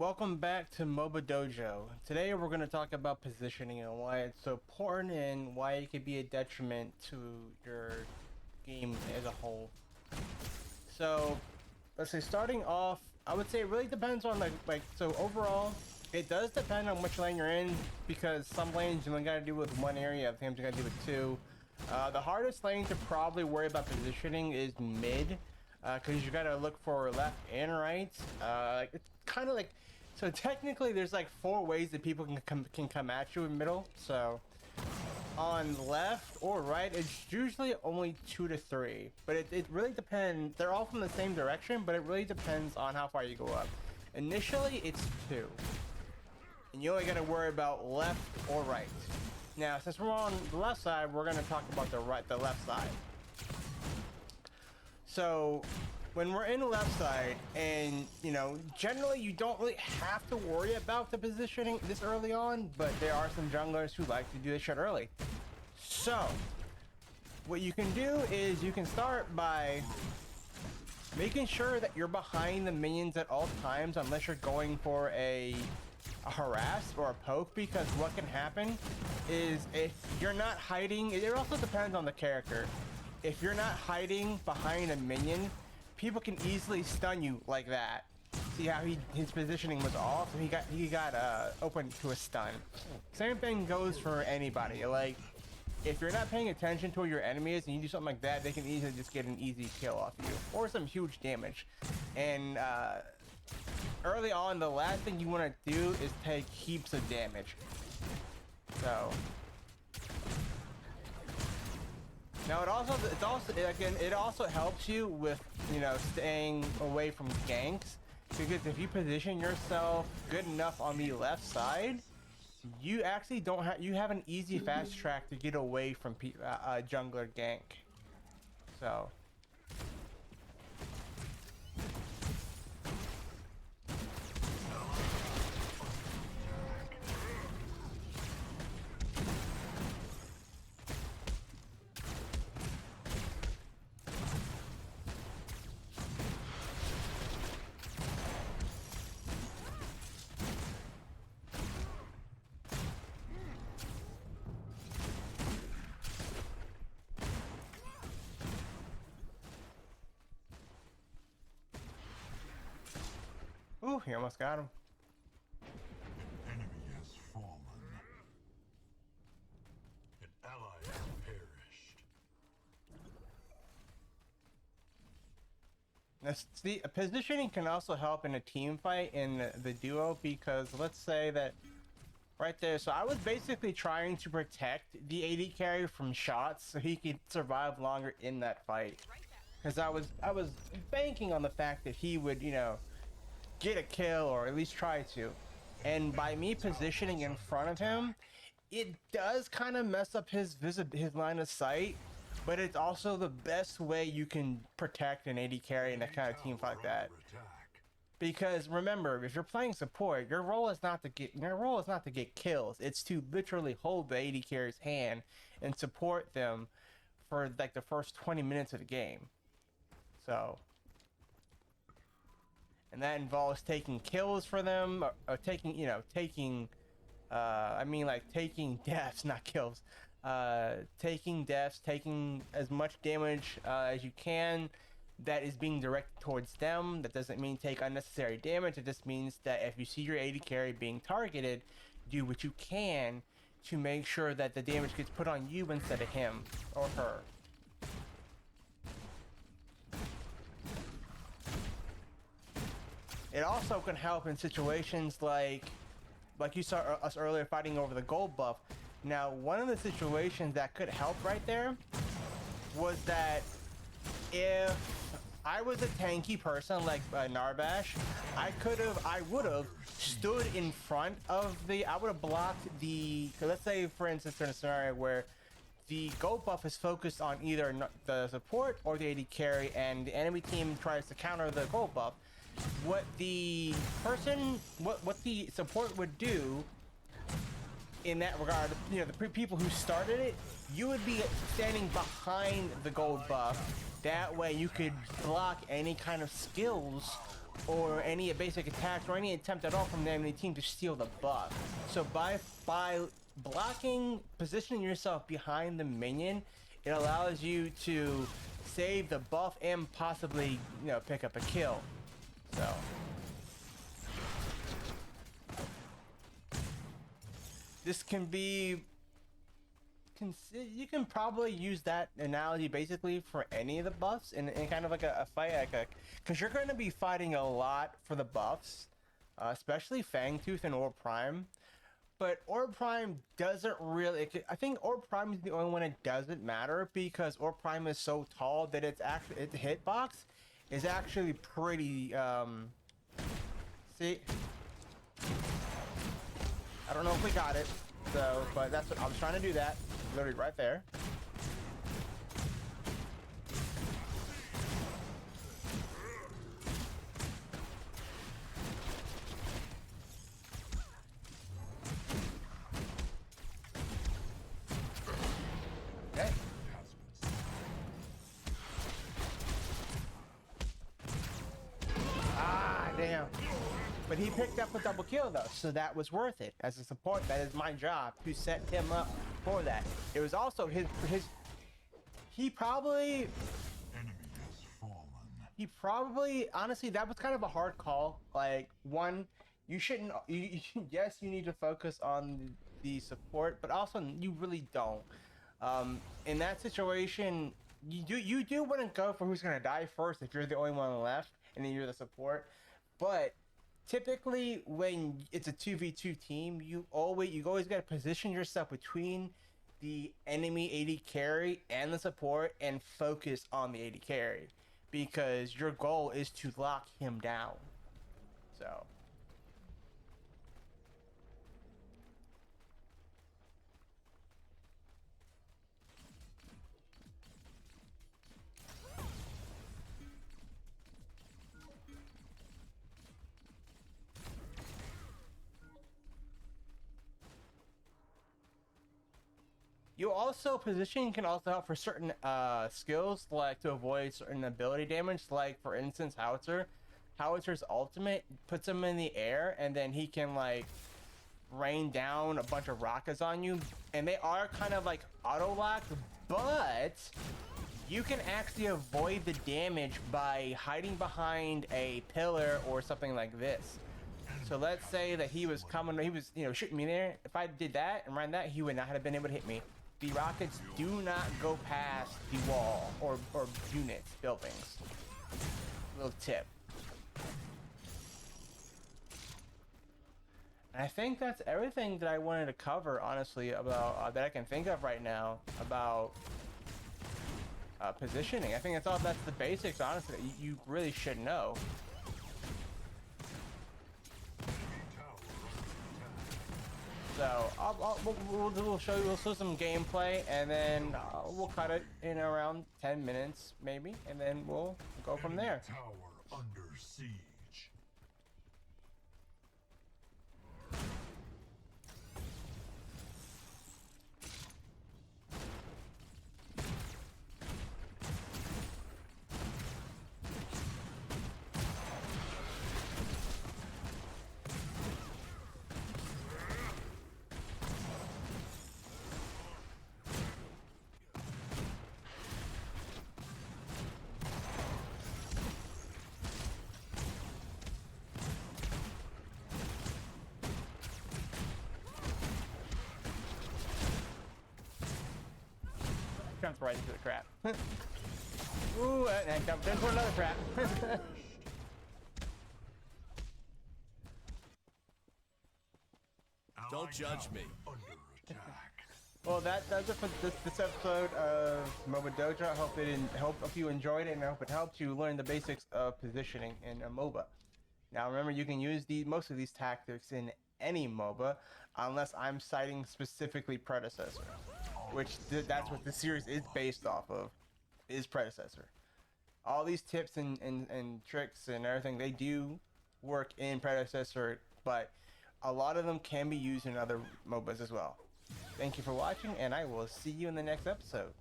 welcome back to Moba Dojo. Today we're going to talk about positioning and why it's so important and why it could be a detriment to your game as a whole. So, let's say starting off, I would say it really depends on so overall, it does depend on which lane you're in because some lanes you only got to do with one area, other times you got to do with two. The hardest lane to probably worry about positioning is mid. Because you gotta look for left and right. It's kind of like, so technically there's like 4 ways that people can come at you in middle. So on left or right, it's usually only 2 to 3, but it really depends. They're all from the same direction, but it really depends on how far you go up. Initially, it's 2, and you only gotta worry about left or right. Now, since we're on the left side, we're gonna talk about the left side. So when we're in the left side, and you know, generally you don't really have to worry about the positioning this early on, but there are some junglers who like to do this shit early. So what you can do is you can start by making sure that you're behind the minions at all times, unless you're going for a harass or a poke, because what can happen is if you're not hiding, it also depends on the character. If you're not hiding behind a minion, people can easily stun you like that. See how his positioning was off, and he got open to a stun. Same thing goes for anybody. Like, if you're not paying attention to where your enemy is and you do something like that, they can easily just get an easy kill off you or some huge damage. And early on, the last thing you want to do is take heaps of damage. So. Now it also helps you with, you know, staying away from ganks, because if you position yourself good enough on the left side, you actually you have an easy fast track to get away from jungler gank. So ooh, he almost got him. An enemy has fallen. An ally has perished. The positioning can also help in a team fight in the duo, because let's say that right there, so I was basically trying to protect the AD carry from shots so he could survive longer in that fight, because I was banking on the fact that he would, you know, get a kill or at least try to. And by me positioning in front of him, it does kind of mess up his line of sight, but it's also the best way you can protect an AD carry in that kind of team like that. Because remember, if you're playing support, your role is not to get kills. It's to literally hold the AD carry's hand and support them for like the first 20 minutes of the game. So, and that involves taking kills for them, or taking, you know, taking deaths, not kills. Taking deaths, taking as much damage as you can that is being directed towards them. That doesn't mean take unnecessary damage. It just means that if you see your AD carry being targeted, do what you can to make sure that the damage gets put on you instead of him or her. It also can help in situations like you saw us earlier fighting over the gold buff. Now, one of the situations that could help right there was that if I was a tanky person like Narbash, I would have stood in front of I would have blocked so let's say, for instance, in a scenario where the gold buff is focused on either the support or the AD carry, and the enemy team tries to counter the gold buff. What the support would do in that regard, you know, the people who started it, you would be standing behind the gold buff. That way you could block any kind of skills or any basic attacks or any attempt at all from the enemy team to steal the buff. So by blocking, positioning yourself behind the minion, it allows you to save the buff and possibly, you know, pick up a kill. So this can be, you can probably use that analogy basically for any of the buffs in kind of like a fight, like because you're going to be fighting a lot for the buffs, especially Fangtooth and Orb Prime. But Orb Prime doesn't really, I think Orb Prime is the only one that doesn't matter, because Orb Prime is so tall that its hitbox is actually pretty, see? I don't know if we got it, so, but that's what I was trying to do, that literally right there. Okay. Ah, damn. But he picked up a double kill though, so that was worth it. As a support, that is my job to set him up for that. It was also his he probably honestly, that was kind of a hard call. Like, one, you shouldn't, yes, you need to focus on the support, but also you really don't. In that situation, you do want to go for who's gonna die first if you're the only one left and then you're the support. But typically when it's a 2v2 team, you always got to position yourself between the enemy AD carry and the support and focus on the AD carry, because your goal is to lock him down. So you also, positioning can also help for certain skills, like to avoid certain ability damage. Like for instance, Howitzer's ultimate puts him in the air, and then he can like rain down a bunch of rockets on you, and they are kind of like auto locked, but you can actually avoid the damage by hiding behind a pillar or something like this. So let's say that he was coming, he was, you know, shooting me there. If I did that and ran that, he would not have been able to hit me. The rockets do not go past the wall or units, buildings. Little tip. And I think that's everything that I wanted to cover, honestly, about that I can think of right now about positioning. I think that's the basics, honestly, that you really should know. So we'll show some gameplay, and then we'll cut it in around 10 minutes maybe, and then we'll go from there. Tower under siege. Jumps right into the trap. Ooh, and jumped into another trap. Don't judge me. Under attack. Well, that's it for this episode of Moba Dojo. I hope you enjoyed it, and I hope it helped you learn the basics of positioning in a MOBA. Now remember, you can use most of these tactics in any MOBA, unless I'm citing specifically Predecessor, which that's what the series is based off of, is Predecessor. All these tips and tricks and everything, they do work in Predecessor, but a lot of them can be used in other MOBAs as well. Thank you for watching, and I will see you in the next episode.